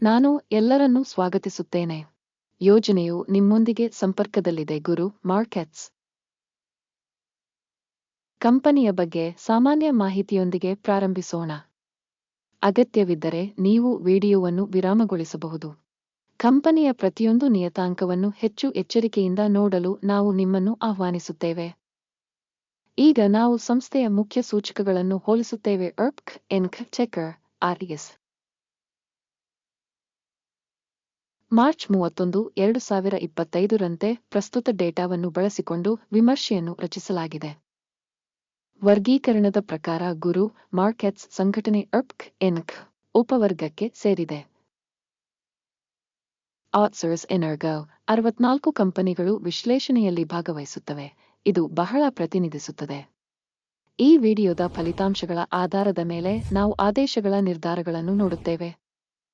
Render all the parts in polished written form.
ನಾನು ಎಲ್ಲರನ್ನೂ ಸ್ವಾಗತಿಸುತ್ತೇನೆ. ಯೋಜನೆಯು ನಿಮ್ಮೊಂದಿಗೆ ಸಂಪರ್ಕದಲ್ಲಿದೆ. ಗುರು ಮಾರ್ಕೆಟ್ಸ್ ಕಂಪನಿಯ ಬಗ್ಗೆ ಸಾಮಾನ್ಯ ಮಾಹಿತಿಯೊಂದಿಗೆ ಪ್ರಾರಂಭಿಸೋಣ. ಅಗತ್ಯವಿದ್ದರೆ ನೀವು ವಿಡಿಯೋವನ್ನು ವಿರಾಮಗೊಳಿಸಬಹುದು. ಕಂಪನಿಯ ಪ್ರತಿಯೊಂದು ನಿಯತಾಂಕವನ್ನು ಹೆಚ್ಚು ಎಚ್ಚರಿಕೆಯಿಂದ ನೋಡಲು ನಾವು ನಿಮ್ಮನ್ನು ಆಹ್ವಾನಿಸುತ್ತೇವೆ. ಈಗ ನಾವು ಸಂಸ್ಥೆಯ ಮುಖ್ಯ ಸೂಚಕಗಳನ್ನು ಹೋಲಿಸುತ್ತೇವೆ. ಅರ್ಬ್ಕ್ ಎನ್ಕ್ ಚೆಕರ್ ಆರ್ಎಸ್ ಮಾರ್ಚ್ 31, 2025ರಂತೆ ಪ್ರಸ್ತುತ ಡೇಟಾವನ್ನು ಬಳಸಿಕೊಂಡು ವಿಮರ್ಶೆಯನ್ನು ರಚಿಸಲಾಗಿದೆ. ವರ್ಗೀಕರಣದ ಪ್ರಕಾರ ಗುರು ಮಾರ್ಕೆಟ್ಸ್ ಸಂಘಟನೆ ಅರ್ಬ್ಕ್ ಎನ್ಕ್ ಉಪವರ್ಗಕ್ಕೆ ಸೇರಿದೆ. ಔಟ್ಸೋರ್ಸ್ ಎನರ್ಗೋ 64 ಕಂಪನಿಗಳು ವಿಶ್ಲೇಷಣೆಯಲ್ಲಿ ಭಾಗವಹಿಸುತ್ತವೆ. ಇದು ಬಹಳ ಪ್ರತಿನಿಧಿಸುತ್ತದೆ. ಈ ವಿಡಿಯೋದ ಫಲಿತಾಂಶಗಳ ಆಧಾರದ ಮೇಲೆ ನಾವು ಆದೇಶಗಳ ನಿರ್ಧಾರಗಳನ್ನು ನೋಡುತ್ತೇವೆ.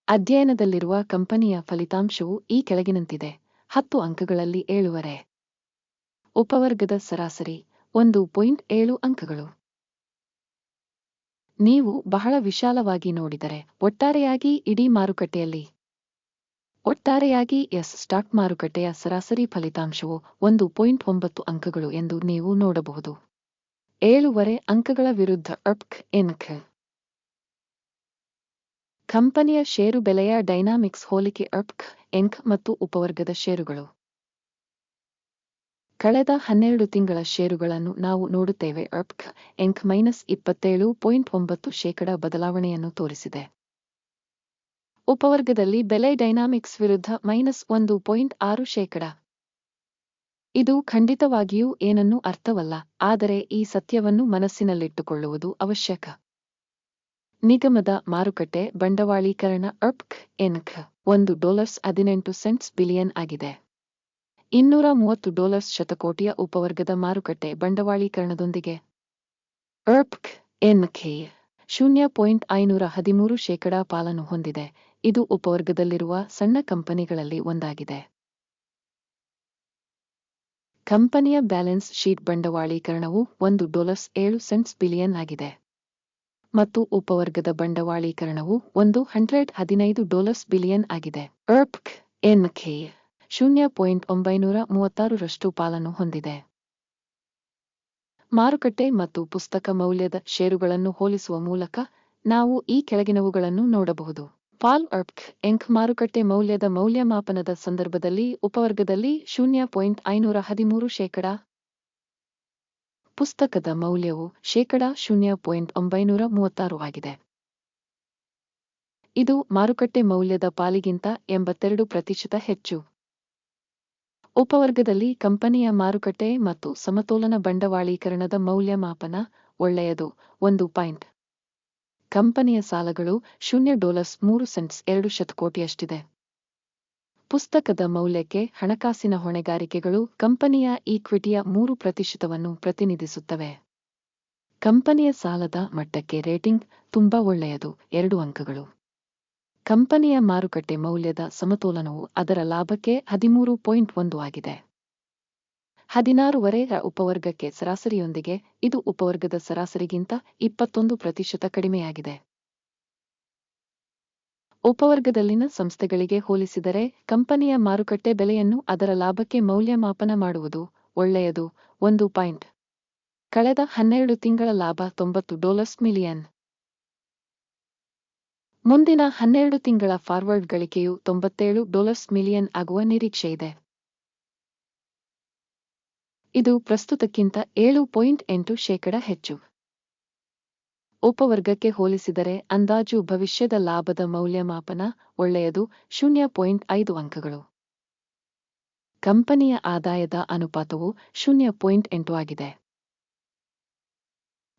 ಅಧ್ಯಯನದಲ್ಲಿರುವ ಕಂಪನಿಯ ಫಲಿತಾಂಶವು ಈ ಕೆಳಗಿನಂತಿದೆ. 10 ಅಂಕಗಳಲ್ಲಿ 7.5. ಉಪವರ್ಗದ ಸರಾಸರಿ 1.7 ಅಂಕಗಳು. ನೀವು ಬಹಳ ವಿಶಾಲವಾಗಿ ನೋಡಿದರೆ ಒಟ್ಟಾರೆಯಾಗಿ ಇಡೀ ಮಾರುಕಟ್ಟೆಯಲ್ಲಿ ಸ್ಟಾಕ್ ಮಾರುಕಟ್ಟೆಯ ಸರಾಸರಿ ಫಲಿತಾಂಶವು 1.9 ಅಂಕಗಳು ಎಂದು ನೀವು ನೋಡಬಹುದು. 7.5 ಅಂಕಗಳ ವಿರುದ್ಧ ಅರ್ಬ್ಕ್ ಎನ್ಕ್ ಕಂಪನಿಯ ಷೇರು ಬೆಲೆಯ ಡೈನಾಮಿಕ್ಸ್ ಹೋಲಿಕೆ ಅರ್ಬ್ಕ್ ಎನ್ಕ್ ಮತ್ತು ಉಪವರ್ಗದ ಷೇರುಗಳು. ಕಳೆದ 12 ತಿಂಗಳ ಷೇರುಗಳನ್ನು ನಾವು ನೋಡುತ್ತೇವೆ. ಅರ್ಬ್ಕ್ ಎನ್ಕ್ -27.9% ಬದಲಾವಣೆಯನ್ನು ತೋರಿಸಿದೆ. ಉಪವರ್ಗದಲ್ಲಿ ಬೆಲೆ ಡೈನಾಮಿಕ್ಸ್ ವಿರುದ್ಧ -1.6%. ಇದು ಖಂಡಿತವಾಗಿಯೂ ಏನನ್ನೂ ಅರ್ಥವಲ್ಲ, ಆದರೆ ಈ ಸತ್ಯವನ್ನು ಮನಸ್ಸಿನಲ್ಲಿಟ್ಟುಕೊಳ್ಳುವುದು ಅವಶ್ಯಕ. ನಿಗಮದ ಮಾರುಕಟ್ಟೆ ಬಂಡವಾಳೀಕರಣ ಅರ್ಬ್ಕ್ ಎನ್ಕ್ $1.18 ಬಿಲಿಯನ್ ಆಗಿದೆ. $230 ಶತಕೋಟಿಯ ಉಪವರ್ಗದ ಮಾರುಕಟ್ಟೆ ಬಂಡವಾಳೀಕರಣದೊಂದಿಗೆ ಅರ್ಬ್ಕ್ ಎನ್ಕ್ 0.513% ಪಾಲನ್ನು ಹೊಂದಿದೆ. ಇದು ಉಪವರ್ಗದಲ್ಲಿರುವ ಸಣ್ಣ ಕಂಪನಿಗಳಲ್ಲಿ ಒಂದಾಗಿದೆ. ಕಂಪನಿಯ ಬ್ಯಾಲೆನ್ಸ್ ಶೀಟ್ ಬಂಡವಾಳೀಕರಣವು $1.7 ಬಿಲಿಯನ್ ಆಗಿದೆ ಮತ್ತು ಉಪವರ್ಗದ ಬಂಡವಾಳೀಕರಣವು $115 ಬಿಲಿಯನ್ ಆಗಿದೆ. ಅರ್ಬ್ಕ್ ಎನ್ಕ್ 0.936% ಪಾಲನ್ನು ಹೊಂದಿದೆ. ಮಾರುಕಟ್ಟೆ ಮತ್ತು ಪುಸ್ತಕ ಮೌಲ್ಯದ ಷೇರುಗಳನ್ನು ಹೋಲಿಸುವ ಮೂಲಕ ನಾವು ಈ ಕೆಳಗಿನವುಗಳನ್ನು ನೋಡಬಹುದು. ಪಾಲ್ ಅರ್ಬ್ಕ್ ಎನ್ಕ್ ಮಾರುಕಟ್ಟೆ ಮೌಲ್ಯದ ಮೌಲ್ಯಮಾಪನದ ಸಂದರ್ಭದಲ್ಲಿ ಉಪವರ್ಗದಲ್ಲಿ 0.513%, ಪುಸ್ತಕದ ಮೌಲ್ಯವು 0.936 ಆಗಿದೆ. ಇದು ಮಾರುಕಟ್ಟೆ ಮೌಲ್ಯದ ಪಾಲಿಗಿಂತ 82% ಹೆಚ್ಚು. ಉಪವರ್ಗದಲ್ಲಿ ಕಂಪನಿಯ ಮಾರುಕಟ್ಟೆ ಮತ್ತು ಸಮತೋಲನ ಬಂಡವಾಳೀಕರಣದ ಮೌಲ್ಯಮಾಪನ ಒಳ್ಳೆಯದು. 1 ಪಾಯಿಂಟ್. ಕಂಪನಿಯ ಸಾಲಗಳು $0.3 2 ಶತಕೋಟಿಯಷ್ಟಿದೆ. ಪುಸ್ತಕದ ಮೌಲ್ಯಕ್ಕೆ ಹಣಕಾಸಿನ ಹೊಣೆಗಾರಿಕೆಗಳು ಕಂಪನಿಯ ಈಕ್ವಿಟಿಯ 3%ವನ್ನು ಪ್ರತಿನಿಧಿಸುತ್ತವೆ. ಕಂಪನಿಯ ಸಾಲದ ಮಟ್ಟಕ್ಕೆ ರೇಟಿಂಗ್ ತುಂಬಾ ಒಳ್ಳೆಯದು, 2 ಅಂಕಗಳು. ಕಂಪನಿಯ ಮಾರುಕಟ್ಟೆ ಮೌಲ್ಯದ ಸಮತೋಲನವು ಅದರ ಲಾಭಕ್ಕೆ 13.1 ಆಗಿದೆ. 16.5 ಉಪವರ್ಗಕ್ಕೆ ಸರಾಸರಿಯೊಂದಿಗೆ ಇದು ಉಪವರ್ಗದ ಸರಾಸರಿಗಿಂತ 21% ಕಡಿಮೆಯಾಗಿದೆ. ಉಪವರ್ಗದಲ್ಲಿನ ಸಂಸ್ಥೆಗಳಿಗೆ ಹೋಲಿಸಿದರೆ ಕಂಪನಿಯ ಮಾರುಕಟ್ಟೆ ಬೆಲೆಯನ್ನು ಅದರ ಲಾಭಕ್ಕೆ ಮೌಲ್ಯಮಾಪನ ಮಾಡುವುದು ಒಳ್ಳೆಯದು. 1 ಪಾಯಿಂಟ್. ಕಳೆದ 12 ತಿಂಗಳ ಲಾಭ $90 ಮಿಲಿಯನ್. ಮುಂದಿನ 12 ತಿಂಗಳ ಫಾರ್ವರ್ಡ್ ಗಳಿಕೆಯು $97 ಮಿಲಿಯನ್ ಆಗುವ ನಿರೀಕ್ಷೆಯಿದೆ. ಇದು ಪ್ರಸ್ತುತಕ್ಕಿಂತ 7.8% ಹೆಚ್ಚು. ಉಪವರ್ಗಕ್ಕೆ ಹೋಲಿಸಿದರೆ ಅಂದಾಜು ಭವಿಷ್ಯದ ಲಾಭದ ಮೌಲ್ಯಮಾಪನ ಒಳ್ಳೆಯದು, 0.5 ಅಂಕಗಳು. ಕಂಪನಿಯ ಆದಾಯದ ಅನುಪಾತವು 0.8 ಆಗಿದೆ.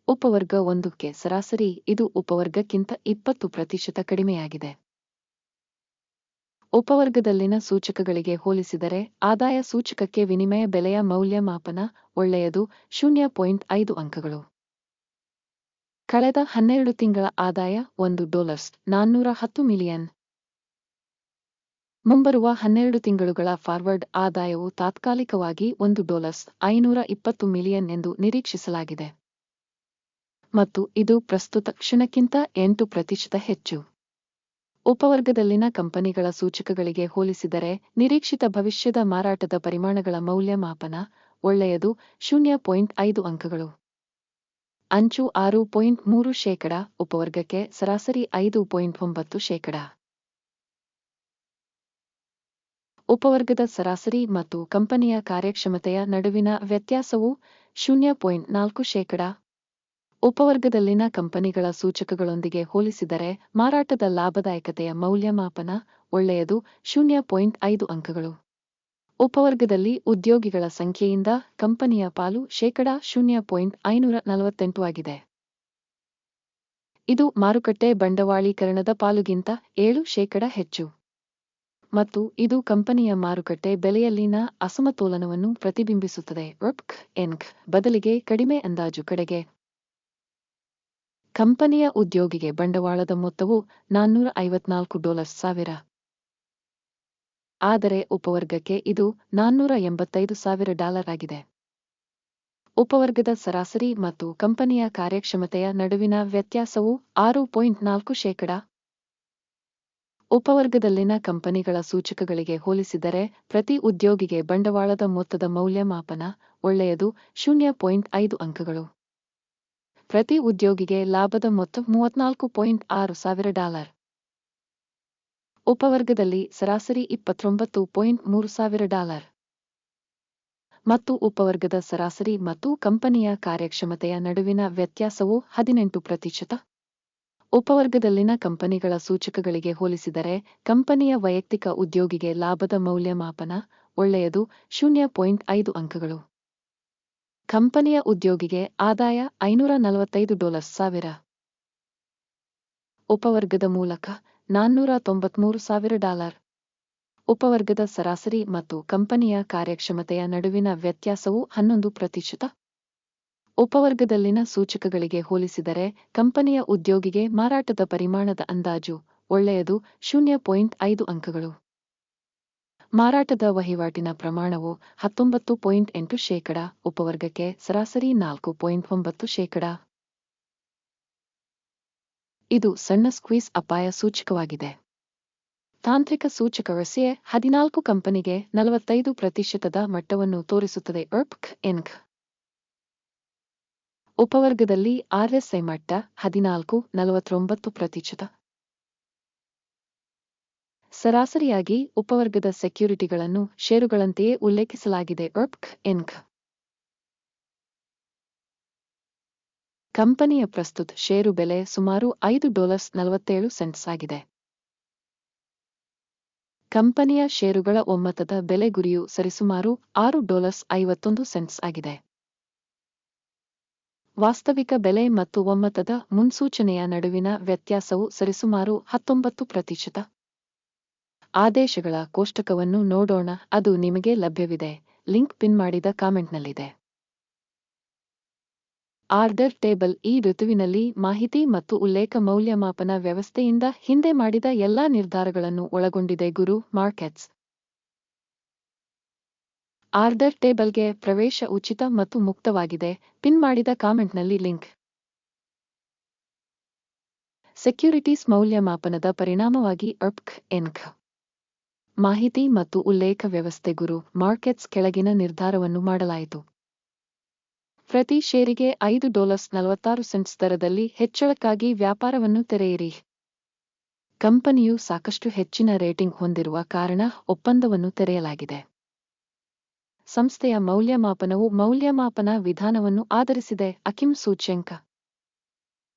ಉಪವರ್ಗ 1ಕ್ಕೆ ಸರಾಸರಿ ಇದು ಉಪವರ್ಗಕ್ಕಿಂತ 20% ಕಡಿಮೆಯಾಗಿದೆ. ಉಪವರ್ಗದಲ್ಲಿನ ಸೂಚಕಗಳಿಗೆ ಹೋಲಿಸಿದರೆ ಆದಾಯ ಸೂಚಕಕ್ಕೆ ವಿನಿಮಯ ಬೆಲೆಯ ಮೌಲ್ಯಮಾಪನ ಒಳ್ಳೆಯದು, 0.5 ಅಂಕಗಳು. ಕಳೆದ 12 ತಿಂಗಳ ಆದಾಯ $1.410 ಮಿಲಿಯನ್. ಮುಂಬರುವ 12 ತಿಂಗಳುಗಳ ಫಾರ್ವರ್ಡ್ ಆದಾಯವು ತಾತ್ಕಾಲಿಕವಾಗಿ $1.520 ಮಿಲಿಯನ್ ಎಂದು ನಿರೀಕ್ಷಿಸಲಾಗಿದೆ ಮತ್ತು ಇದು ಪ್ರಸ್ತುತ ಕ್ಷಣಕ್ಕಿಂತ 8% ಹೆಚ್ಚು. ಉಪವರ್ಗದಲ್ಲಿನ ಕಂಪನಿಗಳ ಸೂಚಕಗಳಿಗೆ ಹೋಲಿಸಿದರೆ ನಿರೀಕ್ಷಿತ ಭವಿಷ್ಯದ ಮಾರಾಟದ ಪರಿಮಾಣಗಳ ಮೌಲ್ಯಮಾಪನ ಒಳ್ಳೆಯದು 0.5 ಅಂಕಗಳು. ಅಂಚು 6.3%, ಉಪವರ್ಗಕ್ಕೆ ಸರಾಸರಿ 5.9%. ಉಪವರ್ಗದ ಸರಾಸರಿ ಮತ್ತು ಕಂಪನಿಯ ಕಾರ್ಯಕ್ಷಮತೆಯ ನಡುವಿನ ವ್ಯತ್ಯಾಸವು 0.4%. ಉಪವರ್ಗದಲ್ಲಿನ ಕಂಪನಿಗಳ ಸೂಚಕಗಳೊಂದಿಗೆ ಹೋಲಿಸಿದರೆ ಮಾರಾಟದ ಲಾಭದಾಯಕತೆಯ ಮೌಲ್ಯಮಾಪನ ಒಳ್ಳೆಯದು 0.5 ಅಂಕಗಳು. ಉಪವರ್ಗದಲ್ಲಿ ಉದ್ಯೋಗಿಗಳ ಸಂಖ್ಯೆಯಿಂದ ಕಂಪನಿಯ ಪಾಲು 0.548 ಆಗಿದೆ. ಇದು ಮಾರುಕಟ್ಟೆ ಬಂಡವಾಳೀಕರಣದ ಪಾಲುಗಿಂತ 7% ಹೆಚ್ಚು. ಮತ್ತು ಇದು ಕಂಪನಿಯ ಮಾರುಕಟ್ಟೆ ಬೆಲೆಯಲ್ಲಿನ ಅಸಮತೋಲನವನ್ನು ಪ್ರತಿಬಿಂಬಿಸುತ್ತದೆ. ಎನ್ಕ್ ಬದಲಿಗೆ ಕಡಿಮೆ ಅಂದಾಜು ಕಡೆಗೆ. ಕಂಪನಿಯ ಉದ್ಯೋಗಿಗೆ ಬಂಡವಾಳದ ಮೊತ್ತವು $454,000. ಆದರೆ ಉಪವರ್ಗಕ್ಕೆ ಇದು $485,000 ಆಗಿದೆ. ಉಪವರ್ಗದ ಸರಾಸರಿ ಮತ್ತು ಕಂಪನಿಯ ಕಾರ್ಯಕ್ಷಮತೆಯ ನಡುವಿನ ವ್ಯತ್ಯಾಸವು 6.4%. ಉಪವರ್ಗದಲ್ಲಿನ ಕಂಪನಿಗಳ ಸೂಚಕಗಳಿಗೆ ಹೋಲಿಸಿದರೆ ಪ್ರತಿ ಉದ್ಯೋಗಿಗೆ ಬಂಡವಾಳದ ಮೊತ್ತದ ಮೌಲ್ಯಮಾಪನ ಒಳ್ಳೆಯದು 0.5 ಅಂಕಗಳು. ಪ್ರತಿ ಉದ್ಯೋಗಿಗೆ ಲಾಭದ ಮೊತ್ತ $34,600. ಉಪವರ್ಗದಲ್ಲಿ ಸರಾಸರಿ $29,300. ಮತ್ತು ಉಪವರ್ಗದ ಸರಾಸರಿ ಮತ್ತು ಕಂಪನಿಯ ಕಾರ್ಯಕ್ಷಮತೆಯ ನಡುವಿನ ವ್ಯತ್ಯಾಸವು 18%. ಉಪವರ್ಗದಲ್ಲಿನ ಕಂಪನಿಗಳ ಸೂಚಕಗಳಿಗೆ ಹೋಲಿಸಿದರೆ ಕಂಪನಿಯ ವೈಯಕ್ತಿಕ ಉದ್ಯೋಗಿಗೆ ಲಾಭದ ಮೌಲ್ಯಮಾಪನ ಒಳ್ಳೆಯದು 0.5 ಅಂಕಗಳು. ಕಂಪನಿಯ ಉದ್ಯೋಗಿಗೆ ಆದಾಯ $545,000. ಉಪವರ್ಗದ ಮೂಲಕ $493,000. ಉಪವರ್ಗದ ಸರಾಸರಿ ಮತ್ತು ಕಂಪನಿಯ ಕಾರ್ಯಕ್ಷಮತೆಯ ನಡುವಿನ ವ್ಯತ್ಯಾಸವು 11%. ಉಪವರ್ಗದಲ್ಲಿನ ಸೂಚಕಗಳಿಗೆ ಹೋಲಿಸಿದರೆ ಕಂಪನಿಯ ಉದ್ಯೋಗಿಗೆ ಮಾರಾಟದ ಪರಿಮಾಣದ ಅಂದಾಜು ಒಳ್ಳೆಯದು 0.5 ಅಂಕಗಳು. ಮಾರಾಟದ ವಹಿವಾಟಿನ ಪ್ರಮಾಣವು 19.8%, ಉಪವರ್ಗಕ್ಕೆ ಸರಾಸರಿ 4.9%. ಇದು ಸಣ್ಣ ಸ್ಕ್ವೀಸ್ ಅಪಾಯ ಸೂಚಕವಾಗಿದೆ. ತಾಂತ್ರಿಕ ಸೂಚಕ RSI 14 ಕಂಪನಿಗೆ 45% ಮಟ್ಟವನ್ನು ತೋರಿಸುತ್ತದೆ. ಎನ್ಕ್ ಉಪವರ್ಗದಲ್ಲಿ RSI ಮಟ್ಟ 14, 49%. ಸರಾಸರಿಯಾಗಿ ಉಪವರ್ಗದ ಸೆಕ್ಯುರಿಟಿಗಳನ್ನು ಷೇರುಗಳಂತೆಯೇ ಉಲ್ಲೇಖಿಸಲಾಗಿದೆ. ಎನ್ಕ್ ಕಂಪನಿಯ ಪ್ರಸ್ತುತ ಷೇರು ಬೆಲೆ ಸುಮಾರು $5.47 ಆಗಿದೆ. ಕಂಪನಿಯ ಷೇರುಗಳ ಒಮ್ಮತದ ಬೆಲೆ ಗುರಿಯು ಸರಿಸುಮಾರು $6.51 ಆಗಿದೆ. ವಾಸ್ತವಿಕ ಬೆಲೆ ಮತ್ತು ಒಮ್ಮತದ ಮುನ್ಸೂಚನೆಯ ನಡುವಿನ ವ್ಯತ್ಯಾಸವು ಸರಿಸುಮಾರು 19%. ಆದೇಶಗಳ ಕೋಷ್ಟಕವನ್ನು ನೋಡೋಣ, ಅದು ನಿಮಗೆ ಲಭ್ಯವಿದೆ. ಲಿಂಕ್ ಪಿನ್ ಮಾಡಿದ ಕಾಮೆಂಟ್ನಲ್ಲಿದೆ. ಆರ್ಡರ್ ಟೇಬಲ್ ಈ ಋತುವಿನಲ್ಲಿ ಮಾಹಿತಿ ಮತ್ತು ಉಲ್ಲೇಖ ಮೌಲ್ಯಮಾಪನ ವ್ಯವಸ್ಥೆಯಿಂದ ಹಿಂದೆ ಮಾಡಿದ ಎಲ್ಲಾ ನಿರ್ಧಾರಗಳನ್ನು ಒಳಗೊಂಡಿದೆ. ಗುರು ಮಾರ್ಕೆಟ್ಸ್ ಆರ್ಡರ್ ಟೇಬಲ್ಗೆ ಪ್ರವೇಶ ಉಚಿತ ಮತ್ತು ಮುಕ್ತವಾಗಿದೆ. ಪಿನ್ ಮಾಡಿದ ಕಾಮೆಂಟ್ನಲ್ಲಿ ಲಿಂಕ್. ಸೆಕ್ಯುರಿಟೀಸ್ ಮೌಲ್ಯಮಾಪನದ ಪರಿಣಾಮವಾಗಿ ಎನ್ಕ್ ಮಾಹಿತಿ ಮತ್ತು ಉಲ್ಲೇಖ ವ್ಯವಸ್ಥೆ ಗುರು ಮಾರ್ಕೆಟ್ಸ್ ಕೆಳಗಿನ ನಿರ್ಧಾರವನ್ನು ಮಾಡಲಾಯಿತು. ಪ್ರತಿ ಷೇರಿಗೆ $5.46 ದರದಲ್ಲಿ ಹೆಚ್ಚಳಕ್ಕಾಗಿ ವ್ಯಾಪಾರವನ್ನು ತೆರೆಯಿರಿ. ಕಂಪನಿಯು ಸಾಕಷ್ಟು ಹೆಚ್ಚಿನ ರೇಟಿಂಗ್ ಹೊಂದಿರುವ ಕಾರಣ ಒಪ್ಪಂದವನ್ನು ತೆರೆಯಲಾಗಿದೆ. ಸಂಸ್ಥೆಯ ಮೌಲ್ಯಮಾಪನವು ಮೌಲ್ಯಮಾಪನ ವಿಧಾನವನ್ನು ಆಧರಿಸಿದೆ. ಅಕಿಮ್ ಸೂಚ್ಯಂಕ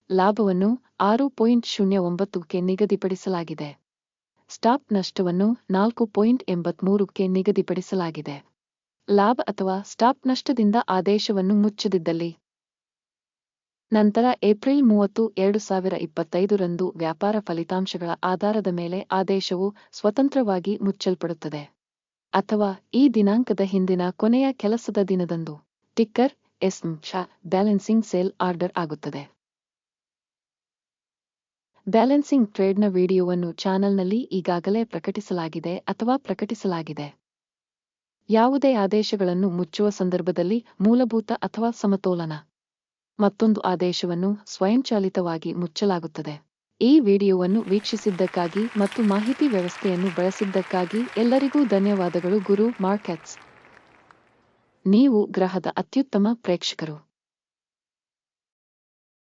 ಲಾಭವನ್ನು 6.09ಕ್ಕೆ ನಿಗದಿಪಡಿಸಲಾಗಿದೆ. ಸ್ಟಾಪ್ ನಷ್ಟವನ್ನು 4.83ಕ್ಕೆ ನಿಗದಿಪಡಿಸಲಾಗಿದೆ. ಲಾಭ ಅಥವಾ ಸ್ಟಾಪ್ ನಷ್ಟದಿಂದ ಆದೇಶವನ್ನು ಮುಚ್ಚದಿದ್ದಲ್ಲಿ ನಂತರ ಏಪ್ರಿಲ್ 30, 2025 ರಂದು ವ್ಯಾಪಾರ ಫಲಿತಾಂಶಗಳ ಆಧಾರದ ಮೇಲೆ ಆದೇಶವು ಸ್ವತಂತ್ರವಾಗಿ ಮುಚ್ಚಲ್ಪಡುತ್ತದೆ ಅಥವಾ ಈ ದಿನಾಂಕದ ಹಿಂದಿನ ಕೊನೆಯ ಕೆಲಸದ ದಿನದಂದು ಟಿಕ್ಕರ್ ಎಸ್ಎಂ ಬ್ಯಾಲೆನ್ಸಿಂಗ್ ಸೇಲ್ ಆರ್ಡರ್ ಆಗುತ್ತದೆ. ಬ್ಯಾಲೆನ್ಸಿಂಗ್ ಟ್ರೇಡ್ನ ವಿಡಿಯೋವನ್ನು ಚಾನೆಲ್ನಲ್ಲಿ ಈಗಾಗಲೇ ಪ್ರಕಟಿಸಲಾಗಿದೆ ಅಥವಾ ಪ್ರಕಟಿಸಲಾಗಿದೆ. ಯಾವುದೇ ಆದೇಶಗಳನ್ನು ಮುಚ್ಚುವ ಸಂದರ್ಭದಲ್ಲಿ ಮೂಲಭೂತ ಅಥವಾ ಸಮತೋಲನ ಮತ್ತೊಂದು ಆದೇಶವನ್ನು ಸ್ವಯಂಚಾಲಿತವಾಗಿ ಮುಚ್ಚಲಾಗುತ್ತದೆ. ಈ ವಿಡಿಯೋವನ್ನು ವೀಕ್ಷಿಸಿದ್ದಕ್ಕಾಗಿ ಮತ್ತು ಮಾಹಿತಿ ವ್ಯವಸ್ಥೆಯನ್ನು ಬಳಸಿದ್ದಕ್ಕಾಗಿ ಎಲ್ಲರಿಗೂ ಧನ್ಯವಾದಗಳು. ಗುರು ಮಾರ್ಕೆಟ್ಸ್, ನೀವು ಗ್ರಹದ ಅತ್ಯುತ್ತಮ ಪ್ರೇಕ್ಷಕರು.